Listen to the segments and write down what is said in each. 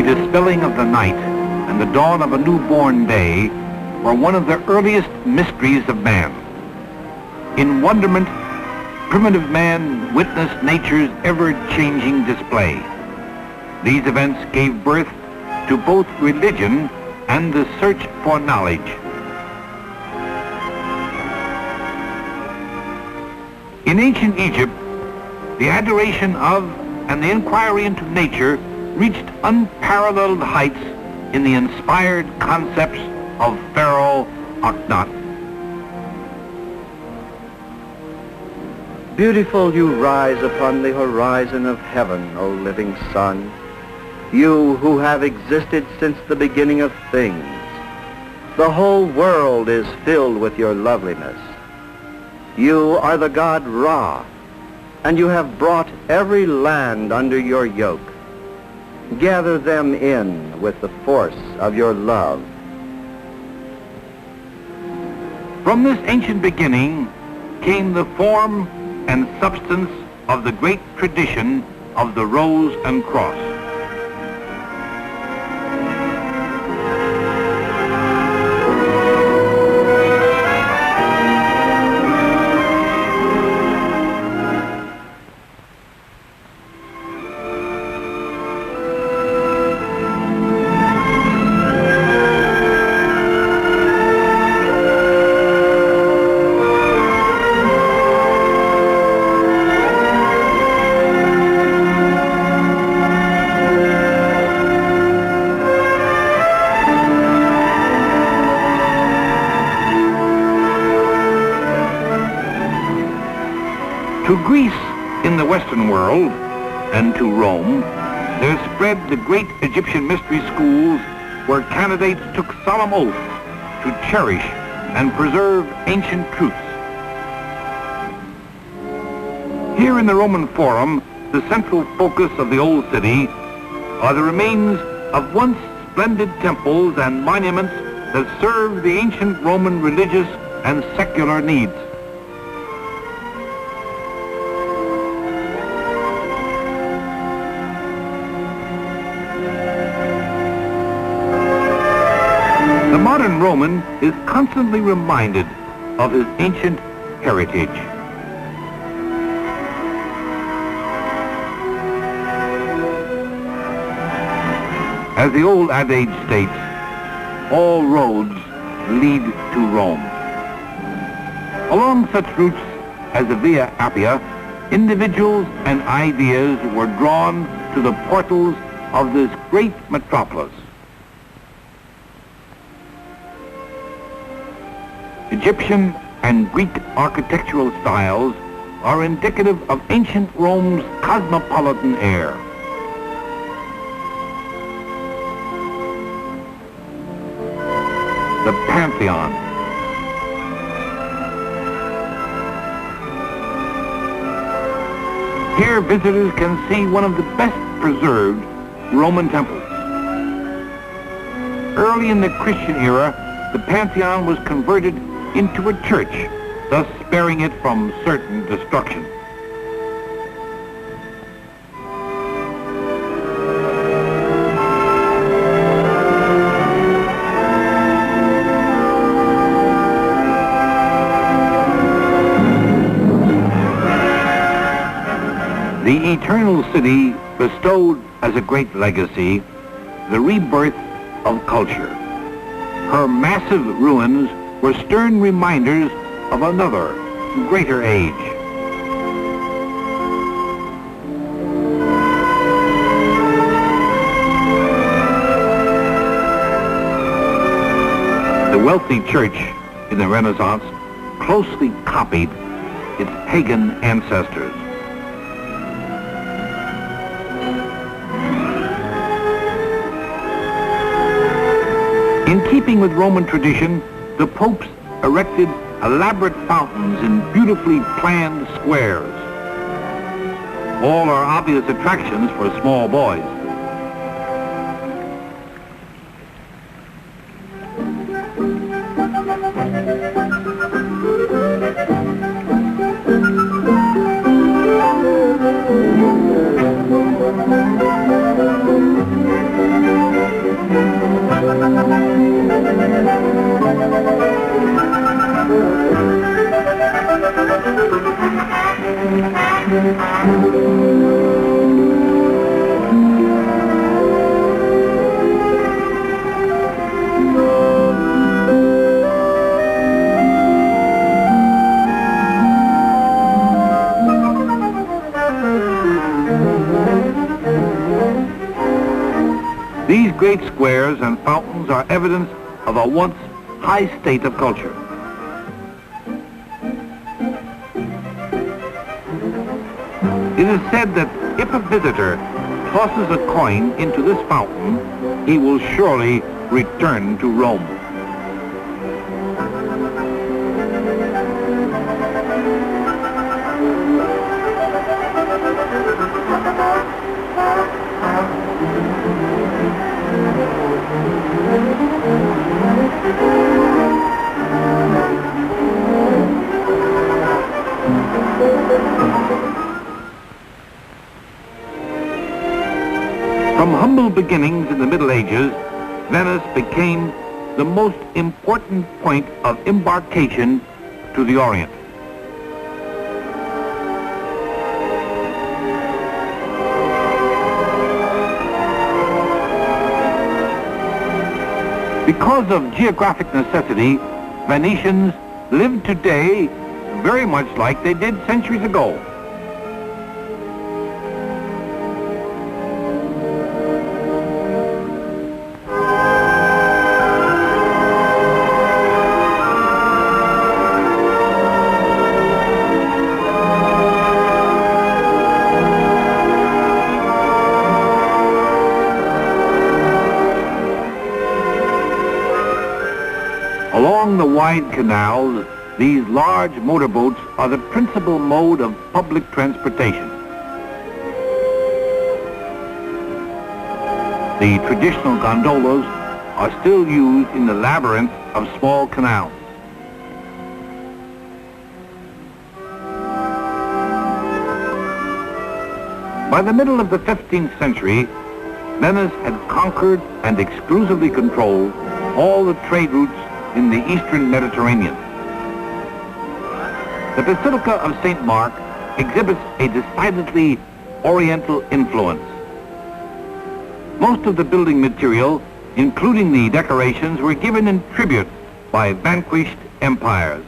The dispelling of the night and the dawn of a newborn day were one of the earliest mysteries of man. In wonderment, primitive man witnessed nature's ever-changing display. These events gave birth to both religion and the search for knowledge. In ancient Egypt, the adoration of and the inquiry into nature reached unparalleled heights in the inspired concepts of Pharaoh Akhenaten. Beautiful you rise upon the horizon of heaven, O living sun, you who have existed since the beginning of things. The whole world is filled with your loveliness. You are the god Ra, and you have brought every land under your yoke. Gather them in with the force of your love. From this ancient beginning came the form and substance of the great tradition of the Rose and Cross. To Greece in the Western world and to Rome, there spread the great Egyptian mystery schools where candidates took solemn oath to cherish and preserve ancient truths. Here in the Roman Forum, the central focus of the old city, are the remains of once splendid temples and monuments that served the ancient Roman religious and secular needs. The modern Roman is constantly reminded of his ancient heritage. As the old adage states, all roads lead to Rome. Along such routes as the Via Appia, individuals and ideas were drawn to the portals of this great metropolis. Egyptian and Greek architectural styles are indicative of ancient Rome's cosmopolitan air. The Pantheon. Here visitors can see one of the best preserved Roman temples. Early in the Christian era, the Pantheon was converted into a church, thus sparing it from certain destruction. The eternal city bestowed as a great legacy the rebirth of culture. Her massive ruins were stern reminders of another, greater age. The wealthy church in the Renaissance closely copied its pagan ancestors. In keeping with Roman tradition, the popes erected elaborate fountains in beautifully planned squares. All are obvious attractions for small boys. great squares and fountains are evidence of a once high state of culture. It is said that if a visitor tosses a coin into this fountain, he will surely return to Rome. From humble beginnings in the Middle Ages, Venice became the most important point of embarkation to the Orient. Because of geographic necessity, Venetians live today very much like they did centuries ago. Along the wide canals, these large motorboats are the principal mode of public transportation. The traditional gondolas are still used in the labyrinth of small canals. By the middle of the 15th century, Venice had conquered and exclusively controlled all the trade routes in the eastern Mediterranean. The Basilica of St. Mark exhibits a decidedly Oriental influence. Most of the building material, including the decorations, were given in tribute by vanquished empires.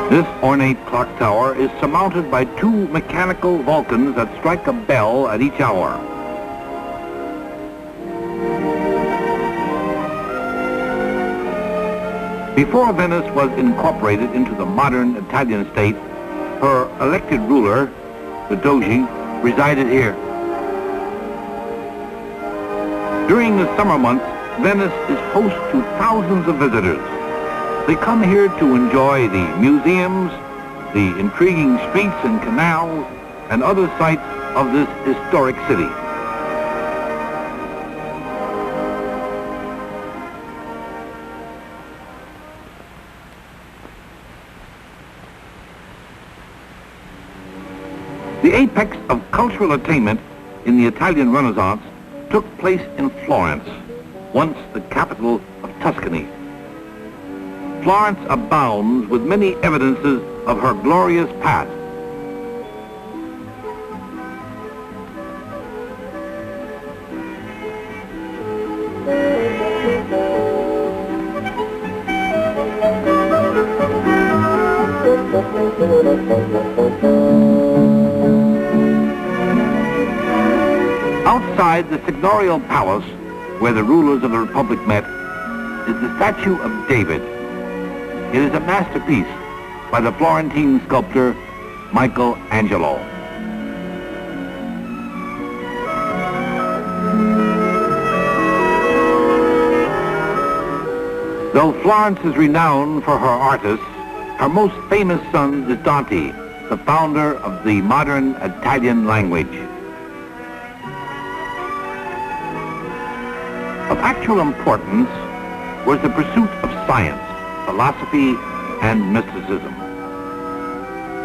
This ornate clock tower is surmounted by two mechanical Vulcans that strike a bell at each hour. Before Venice was incorporated into the modern Italian state, her elected ruler, the Doge, resided here. During the summer months, Venice is host to thousands of visitors. They come here to enjoy the museums, the intriguing streets and canals, and other sights of this historic city. The apex of cultural attainment in the Italian Renaissance took place in Florence, once the capital of Tuscany. Florence abounds with many evidences of her glorious past. Outside the Signorial Palace, where the rulers of the Republic met, is the statue of David. It is a masterpiece by the Florentine sculptor Michelangelo. Though Florence is renowned for her artists, her most famous son is Dante, the founder of the modern Italian language. Of actual importance was the pursuit of science, philosophy, and mysticism.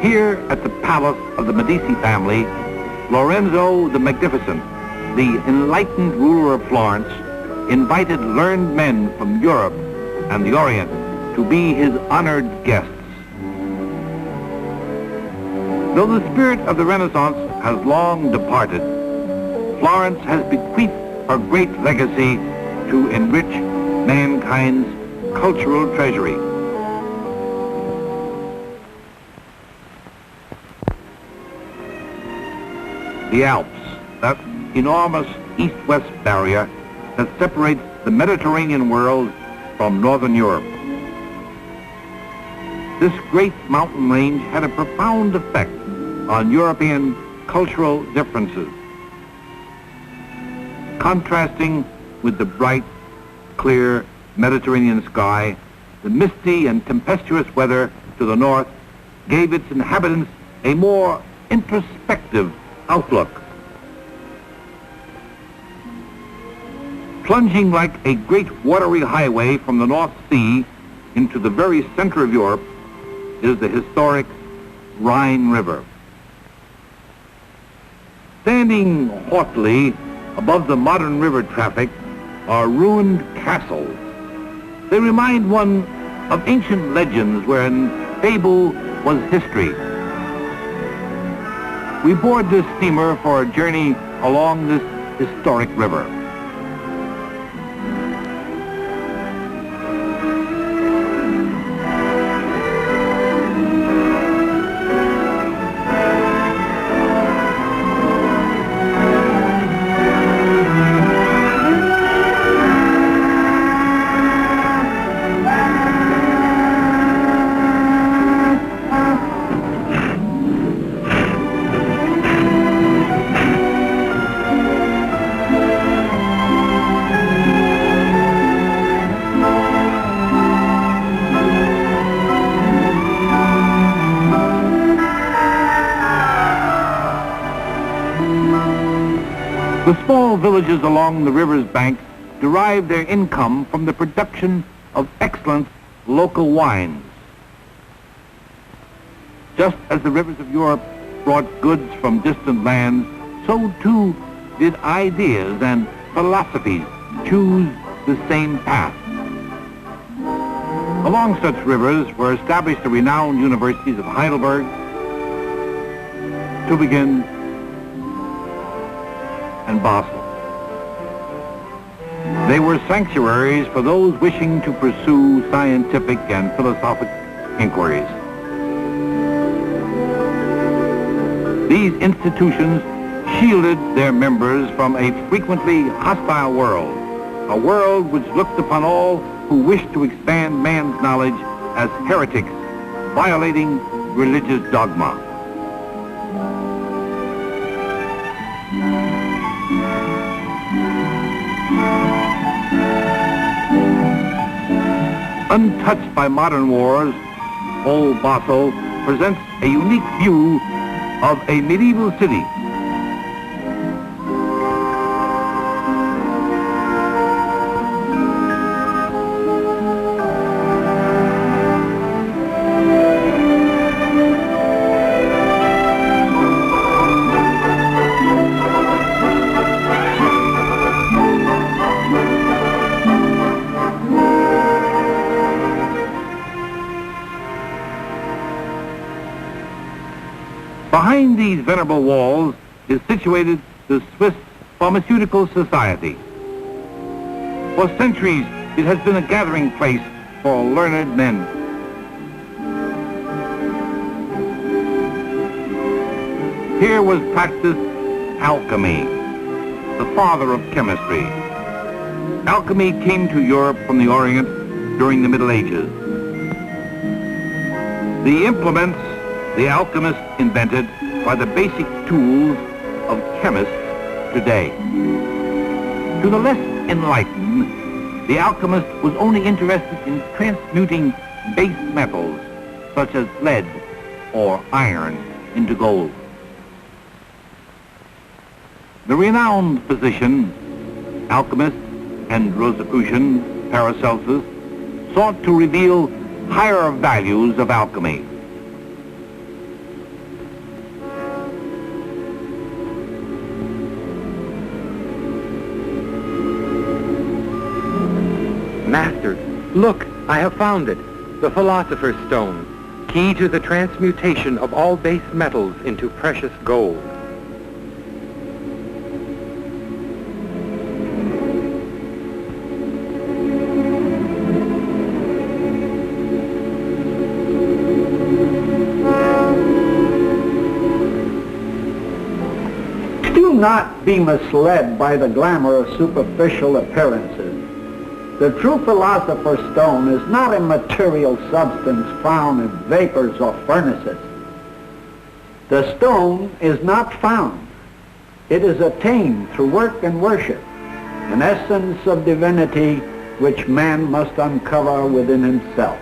Here at the palace of the Medici family, Lorenzo the Magnificent, the enlightened ruler of Florence, invited learned men from Europe and the Orient to be his honored guests. Though the spirit of the Renaissance has long departed, Florence has bequeathed her great legacy to enrich mankind's cultural treasury. The Alps, that enormous east-west barrier that separates the Mediterranean world from Northern Europe. This great mountain range had a profound effect on European cultural differences. Contrasting with the bright, clear Mediterranean sky, the misty and tempestuous weather to the north gave its inhabitants a more introspective outlook. Plunging like a great watery highway from the North Sea into the very center of Europe is the historic Rhine River. Standing haughtily above the modern river traffic are ruined castles. They remind one of ancient legends wherein fable was history. We board this steamer for a journey along this historic river. The small villages along the river's banks derive their income from the production of excellent local wines. Just as the rivers of Europe brought goods from distant lands, so too did ideas and philosophies choose the same path. Along such rivers were established the renowned universities of Heidelberg, Tübingen, and Basel. They were sanctuaries for those wishing to pursue scientific and philosophic inquiries. These institutions shielded their members from a frequently hostile world, a world which looked upon all who wished to expand man's knowledge as heretics, violating religious dogma. Untouched by modern wars, old Basel presents a unique view of a medieval city. Behind these venerable walls is situated the Swiss Pharmaceutical Society. For centuries, it has been a gathering place for learned men. Here was practiced alchemy, the father of chemistry. Alchemy came to Europe from the Orient during the Middle Ages. The implements the alchemists invented are the basic tools of chemists today. To the less enlightened, the alchemist was only interested in transmuting base metals such as lead or iron into gold. The renowned physician, alchemist, and Rosicrucian Paracelsus sought to reveal higher values of alchemy. Master, look, I have found it, the Philosopher's Stone, key to the transmutation of all base metals into precious gold. not be misled by the glamour of superficial appearances. The true philosopher's stone is not a material substance found in vapors or furnaces. The stone is not found. It is attained through work and worship, an essence of divinity which man must uncover within himself.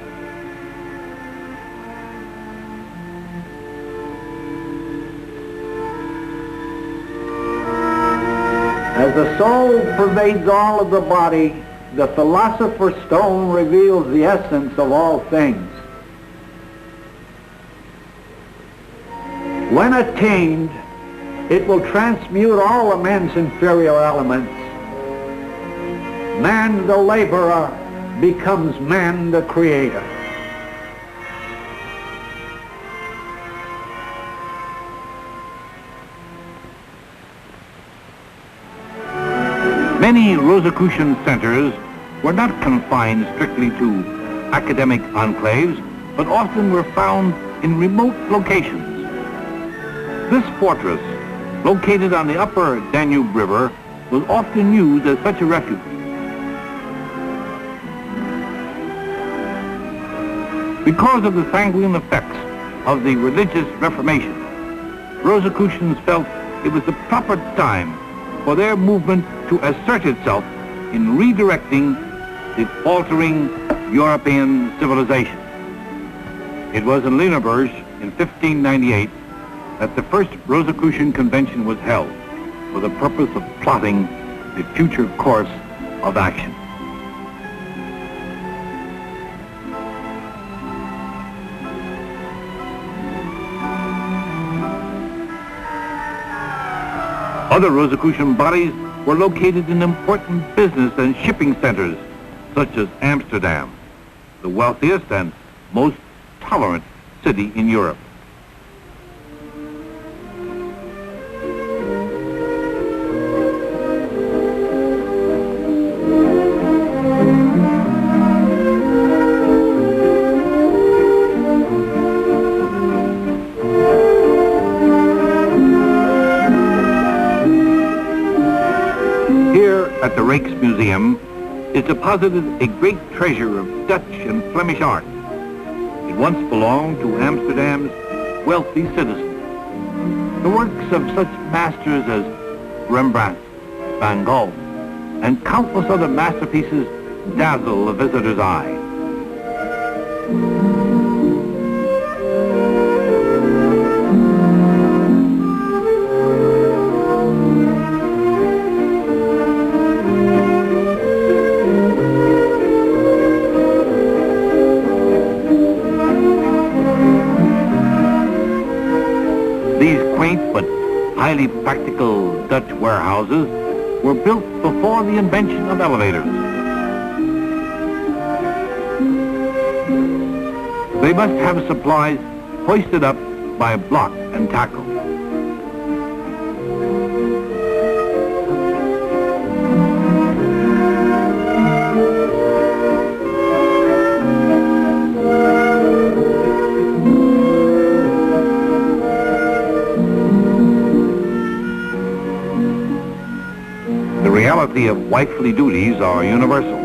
As the soul pervades all of the body, the philosopher's stone reveals the essence of all things. When attained, it will transmute all of man's inferior elements. Man the laborer becomes man the creator. Many Rosicrucian centers were not confined strictly to academic enclaves, but often were found in remote locations. This fortress, located on the upper Danube River, was often used as such a refuge. Because of the sanguine effects of the religious Reformation, Rosicrucians felt it was the proper time for their movement to assert itself in redirecting the faltering European civilization. It was in Lüneburg in 1598 that the first Rosicrucian convention was held for the purpose of plotting the future course of action. Other Rosicrucian bodies were located in important business and shipping centers, such as Amsterdam, the wealthiest and most tolerant city in Europe. At the Rijksmuseum is deposited a great treasure of Dutch and Flemish art. It once belonged to Amsterdam's wealthy citizens. The works of such masters as Rembrandt, Van Gogh, and countless other masterpieces dazzle the visitor's eye. But highly practical Dutch warehouses were built before the invention of elevators. They must have supplies hoisted up by block and tackle. The reality of wifely duties are universal.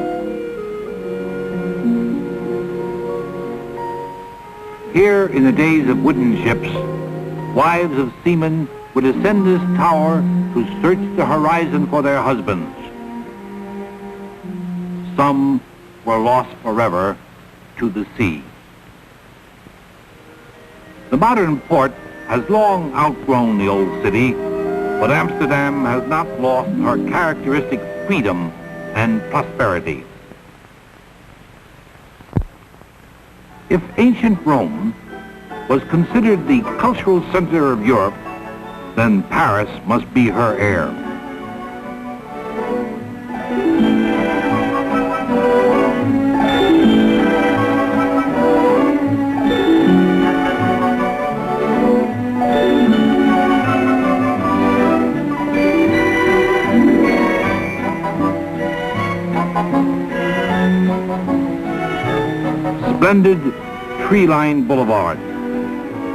Here in the days of wooden ships, wives of seamen would ascend this tower to search the horizon for their husbands. Some were lost forever to the sea. The modern port has long outgrown the old city, but Amsterdam has not lost her characteristic freedom and prosperity. If ancient Rome was considered the cultural center of Europe, then Paris must be her heir. Splendid tree-lined boulevards,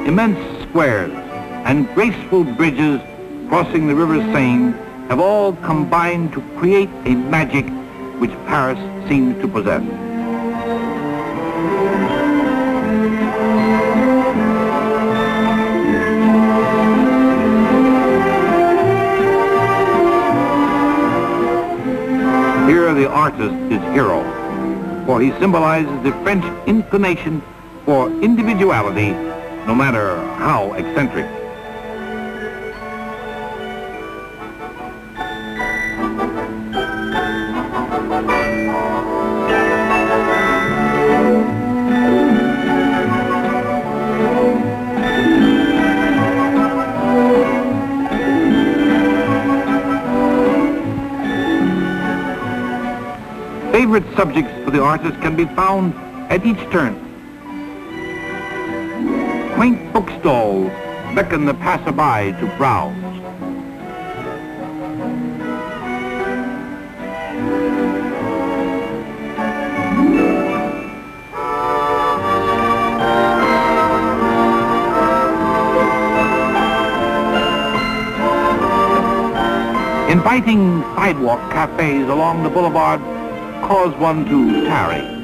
immense squares, and graceful bridges crossing the River Seine have all combined to create a magic which Paris seems to possess. Here the artist is hero, for he symbolizes the French inclination for individuality, no matter how eccentric. Favorite subjects for the artist can be found at each turn. Quaint bookstalls beckon the passerby to browse. Inviting sidewalk cafes along the boulevard cause one to tarry.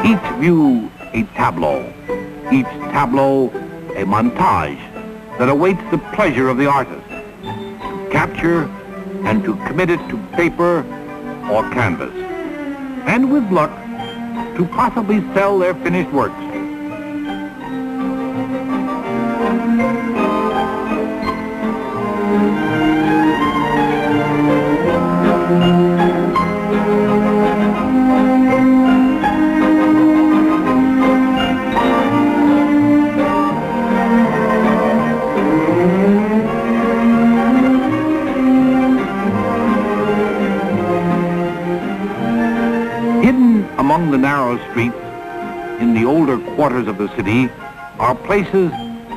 Each view a tableau, each tableau a montage that awaits the pleasure of the artist to capture and to commit it to paper or canvas, and with luck, to possibly sell their finished works. Hidden among the narrow streets in the older quarters of the city are places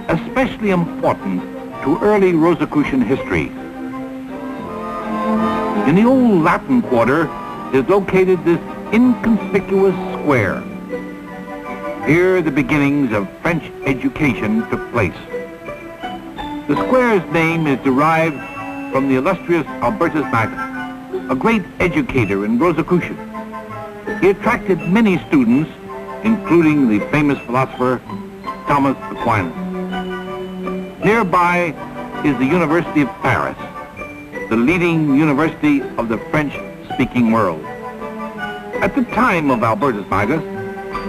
especially important to early Rosicrucian history. In the old Latin quarter is located this inconspicuous square. Here the beginnings of French education took place. The square's name is derived from the illustrious Albertus Magnus, a great educator in Rosicrucian. He attracted many students, including the famous philosopher Thomas Aquinas. Nearby is the University of Paris, the leading university of the French-speaking world. At the time of Albertus Magnus,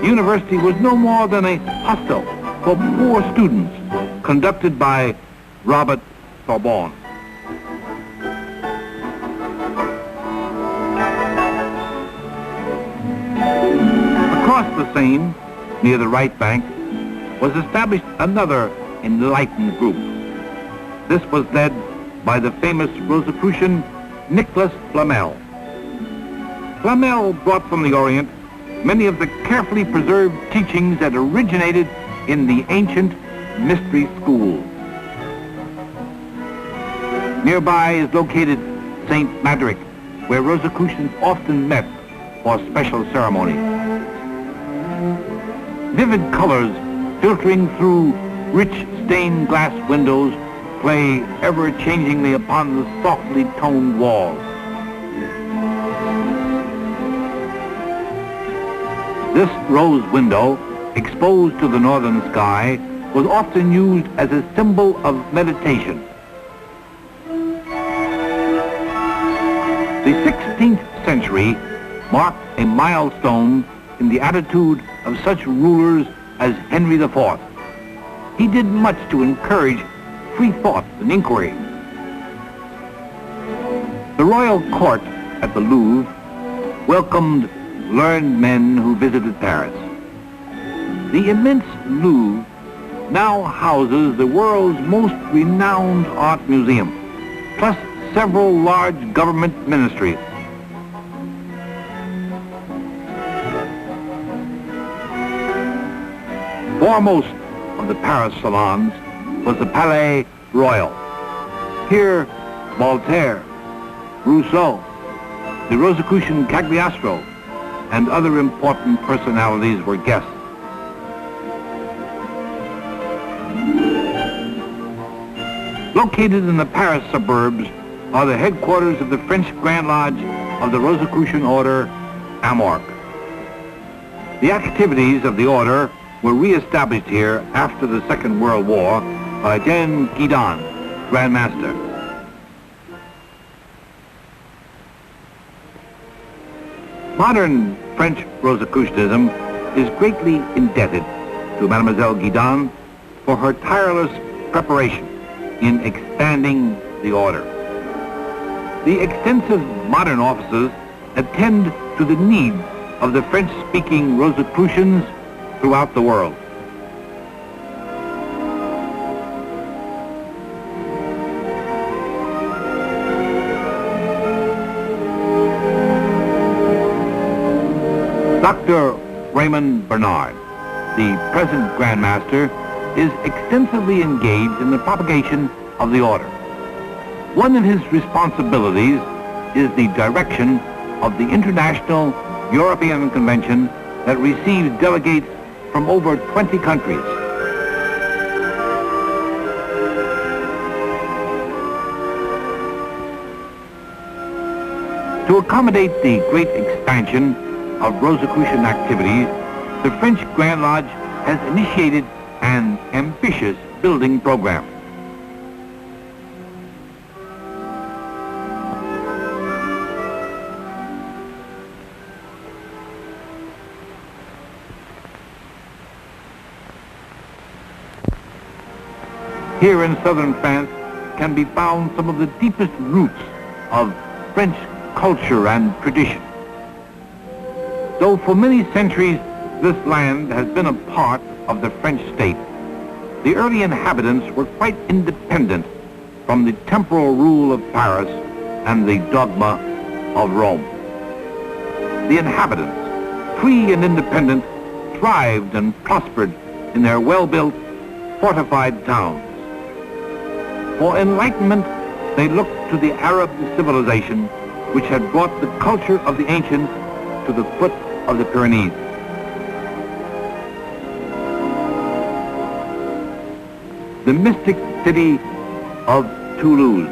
the university was no more than a hostel for poor students, conducted by Robert Sorbonne. Across the Seine, near the right bank, was established another enlightened group. This was led by the famous Rosicrucian Nicholas Flamel. Flamel brought from the Orient many of the carefully preserved teachings that originated in the ancient mystery schools. Nearby is located St. Madric, where Rosicrucians often met for special ceremonies. Vivid colors filtering through rich stained glass windows play ever-changingly upon the softly toned walls. This rose window, exposed to the northern sky, was often used as a symbol of meditation. The 16th century marked a milestone in the attitude of such rulers as Henry IV. He did much to encourage free thought and inquiry. The royal court at the Louvre welcomed learned men who visited Paris. The immense Louvre now houses the world's most renowned art museum, plus several large government ministries. Foremost of the Paris salons was the Palais Royal. Here, Voltaire, Rousseau, the Rosicrucian Cagliostro, and other important personalities were guests. Located in the Paris suburbs are the headquarters of the French Grand Lodge of the Rosicrucian Order, Amorc. The activities of the order were re-established here after the Second World War by Jean Guidon, Grand Master. Modern French Rosicrucianism is greatly indebted to Mademoiselle Guidon for her tireless preparation in expanding the order. The extensive modern offices attend to the needs of the French-speaking Rosicrucians throughout the world. Dr. Raymond Bernard, the present Grand Master, is extensively engaged in the propagation of the order. One of his responsibilities is the direction of the International European Convention that receives delegates from over 20 countries. To accommodate the great expansion of Rosicrucian activities, the French Grand Lodge has initiated an ambitious building program. Here in southern France can be found some of the deepest roots of French culture and tradition. Though for many centuries this land has been a part of the French state, the early inhabitants were quite independent from the temporal rule of Paris and the dogma of Rome. The inhabitants, free and independent, thrived and prospered in their well-built, fortified towns. For enlightenment, they looked to the Arab civilization which had brought the culture of the ancients to the foot of the Pyrenees. The mystic city of Toulouse,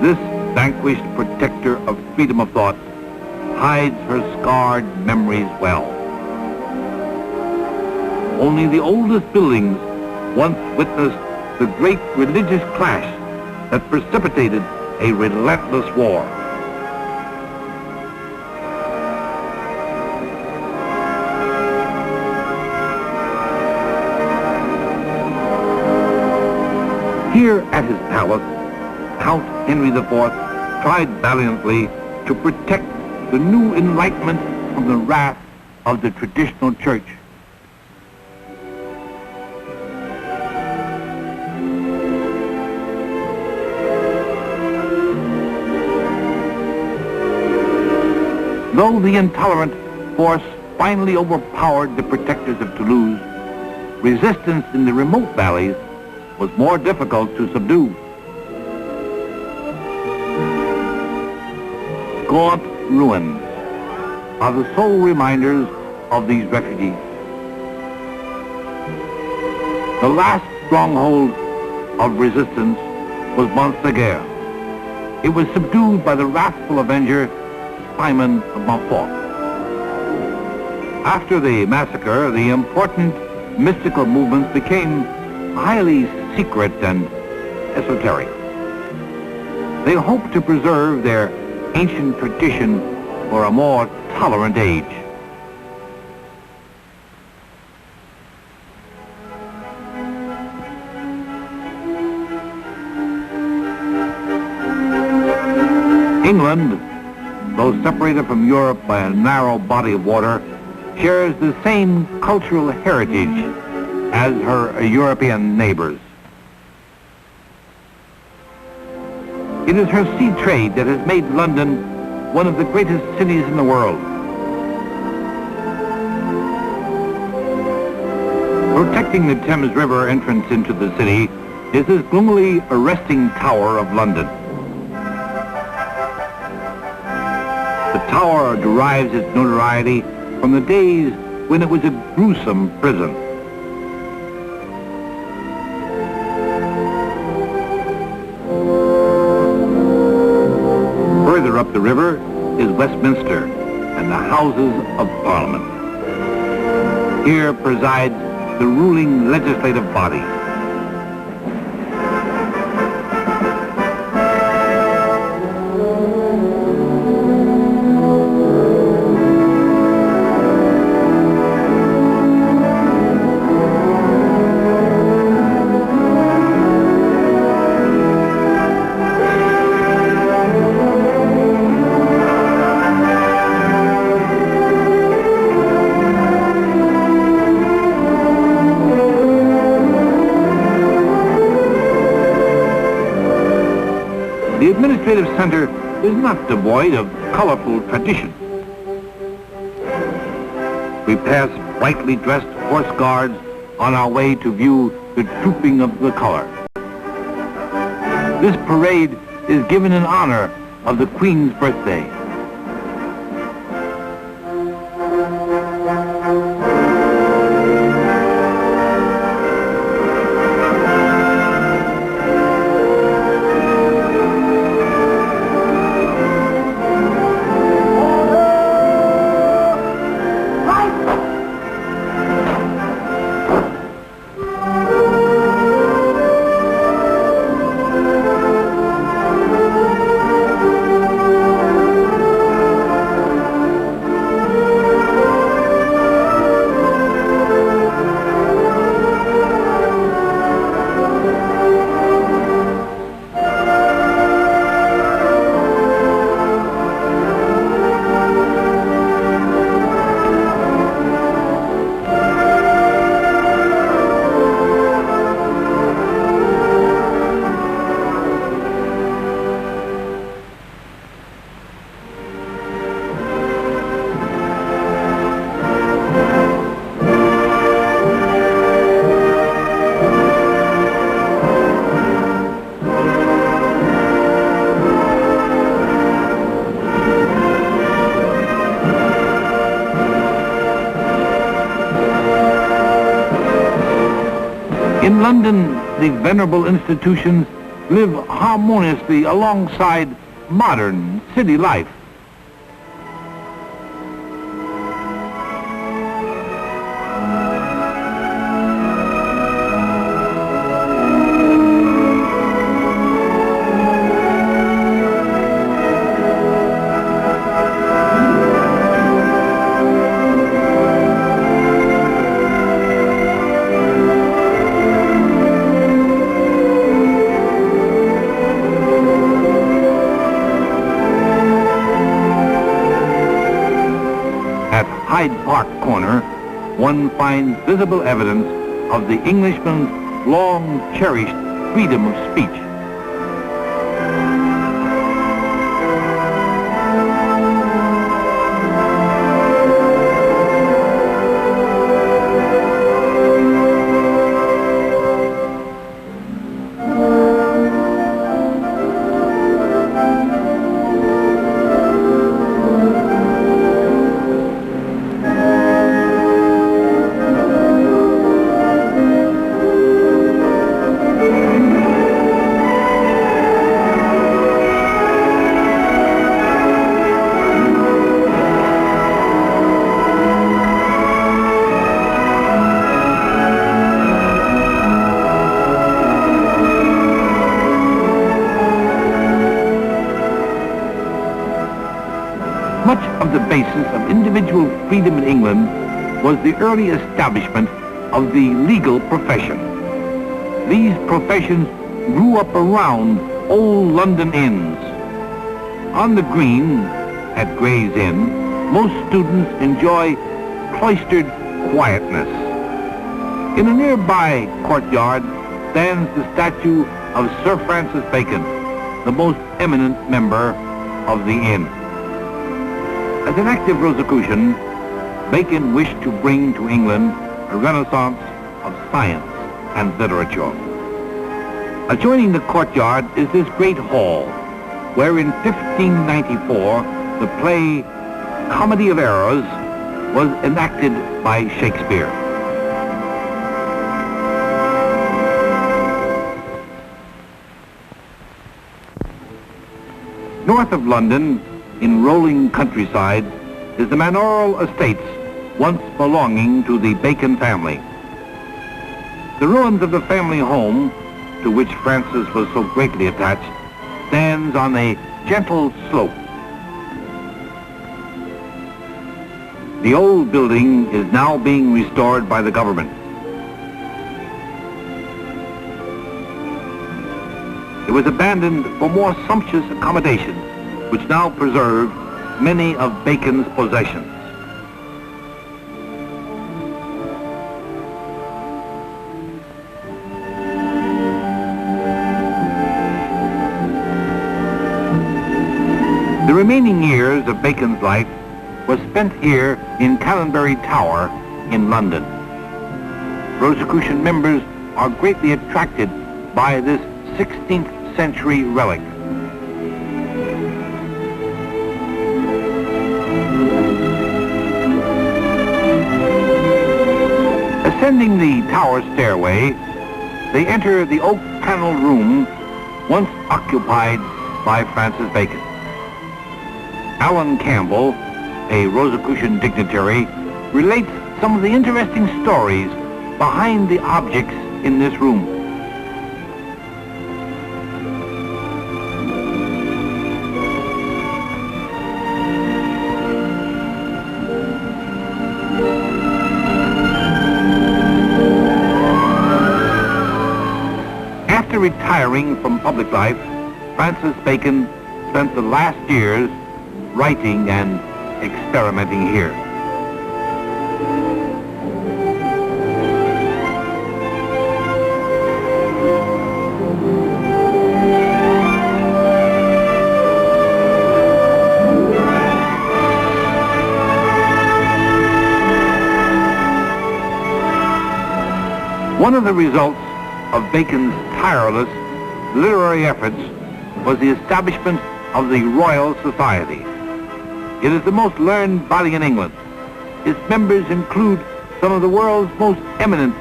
this vanquished protector of freedom of thought, hides her scarred memories well. Only the oldest buildings once witnessed the great religious clash that precipitated a relentless war. Here at his palace, Count Henry IV tried valiantly to protect the new enlightenment from the wrath of the traditional church. Though the intolerant force finally overpowered the protectors of Toulouse, resistance in the remote valleys was more difficult to subdue. Gaunt ruins are the sole reminders of these refugees. The last stronghold of resistance was Montségur. It was subdued by the wrathful avenger Simon of Montfort. After the massacre, the important mystical movements became highly secret and esoteric. They hoped to preserve their ancient tradition for a more tolerant age. England, though separated from Europe by a narrow body of water, shares the same cultural heritage as her European neighbors. It is her sea trade that has made London one of the greatest cities in the world. Protecting the Thames River entrance into the city is this gloomily arresting Tower of London. The tower derives its notoriety from the days when it was a gruesome prison. Further up the river is Westminster and the Houses of Parliament. Here presides the ruling legislative body. The administrative center is not devoid of colorful tradition. We pass brightly dressed horse guards on our way to view the trooping of the color. This parade is given in honor of the Queen's birthday. In London, the venerable institutions live harmoniously alongside modern city life. Hyde Park corner, one finds visible evidence of the Englishman's long-cherished freedom of speech. Much of the basis of individual freedom in England was the early establishment of the legal profession. These professions grew up around old London inns. On the Green, at Gray's Inn, most students enjoy cloistered quietness. In a nearby courtyard stands the statue of Sir Francis Bacon, the most eminent member of the inn. As an active Rosicrucian, Bacon wished to bring to England a renaissance of science and literature. Adjoining the courtyard is this great hall, where in 1594 the play Comedy of Errors was enacted by Shakespeare. North of London, in rolling countryside, is the manorial estates once belonging to the Bacon family. The ruins of the family home, to which Francis was so greatly attached, stands on a gentle slope. The old building is now being restored by the government. It was abandoned for more sumptuous accommodations, which now preserve many of Bacon's possessions. The remaining years of Bacon's life was spent here in Canonbury Tower in London. Rosicrucian members are greatly attracted by this 16th century relic. Ascending the tower stairway, they enter the oak-paneled room once occupied by Francis Bacon. Alan Campbell, a Rosicrucian dignitary, relates some of the interesting stories behind the objects in this room. After retiring from public life, Francis Bacon spent the last years writing and experimenting here. One of the results of Bacon's tireless literary efforts was the establishment of the Royal Society. It is the most learned body in England. Its members include some of the world's most eminent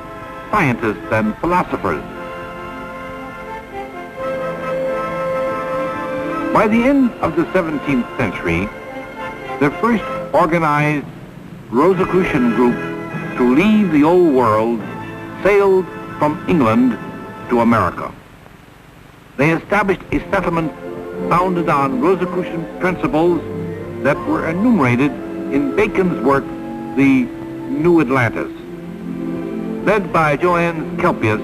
scientists and philosophers. By the end of the 17th century, the first organized Rosicrucian group to leave the old world sailed from England to America. They established a settlement founded on Rosicrucian principles that were enumerated in Bacon's work, The New Atlantis. Led by Johannes Kelpius,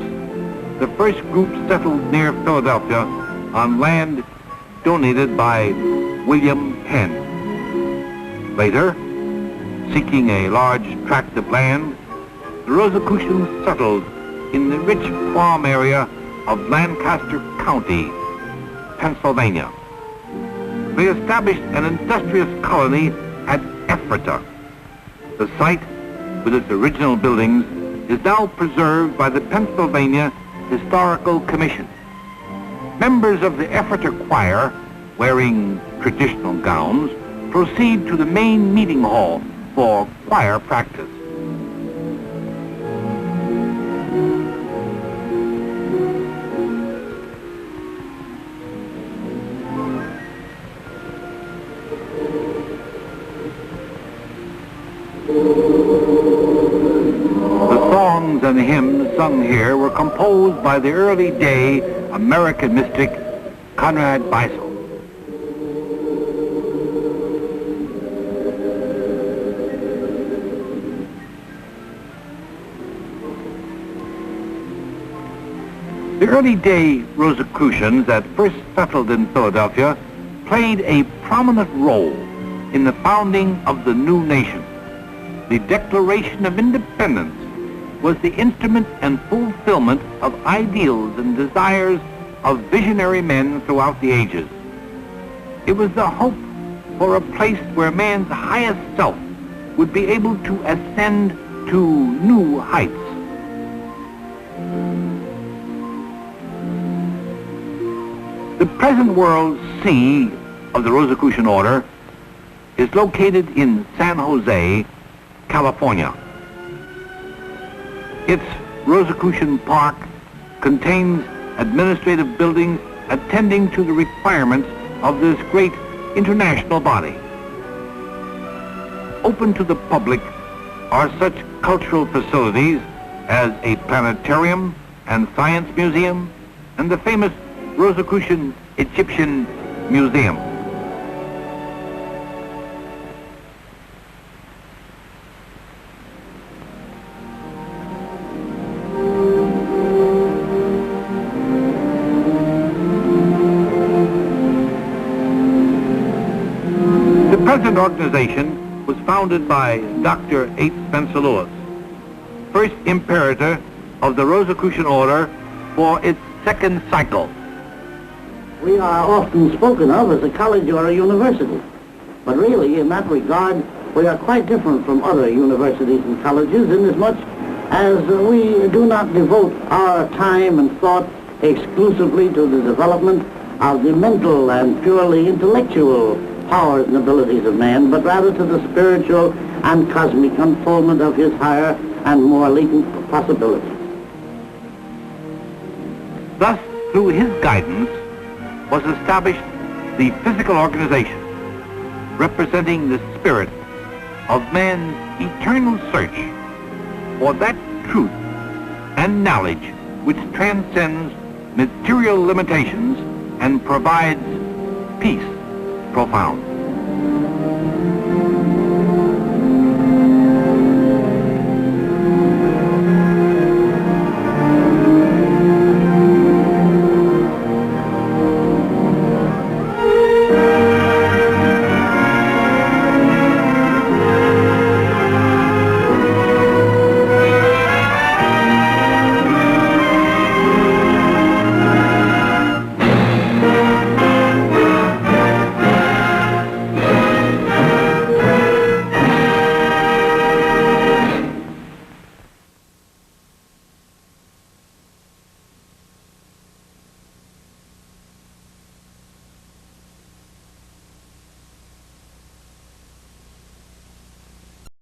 the first group settled near Philadelphia on land donated by William Penn. Later, seeking a large tract of land, the Rosicrucians settled in the rich farm area of Lancaster County, Pennsylvania. They established an industrious colony at Ephrata. The site, with its original buildings, is now preserved by the Pennsylvania Historical Commission. Members of the Ephrata choir, wearing traditional gowns, proceed to the main meeting hall for choir practice. The songs and hymns sung here were composed by the early day American mystic Conrad Beissel. The early day Rosicrucians that first settled in Philadelphia played a prominent role in the founding of the new nation. The Declaration of Independence was the instrument and fulfillment of ideals and desires of visionary men throughout the ages. It was the hope for a place where man's highest self would be able to ascend to new heights. The present world seat of the Rosicrucian Order is located in San Jose, California. Its Rosicrucian Park contains administrative buildings attending to the requirements of this great international body. Open to the public are such cultural facilities as a planetarium and science museum and the famous Rosicrucian Egyptian Museum. The present organization was founded by Dr. H. Spencer Lewis, first imperator of the Rosicrucian Order for its second cycle. We are often spoken of as a college or a university, but really in that regard we are quite different from other universities and colleges inasmuch as we do not devote our time and thought exclusively to the development of the mental and purely intellectual powers and abilities of man, but rather to the spiritual and cosmic unfoldment of his higher and more latent possibilities. Thus, through his guidance, was established the physical organization representing the spirit of man's eternal search for that truth and knowledge which transcends material limitations and provides peace profound.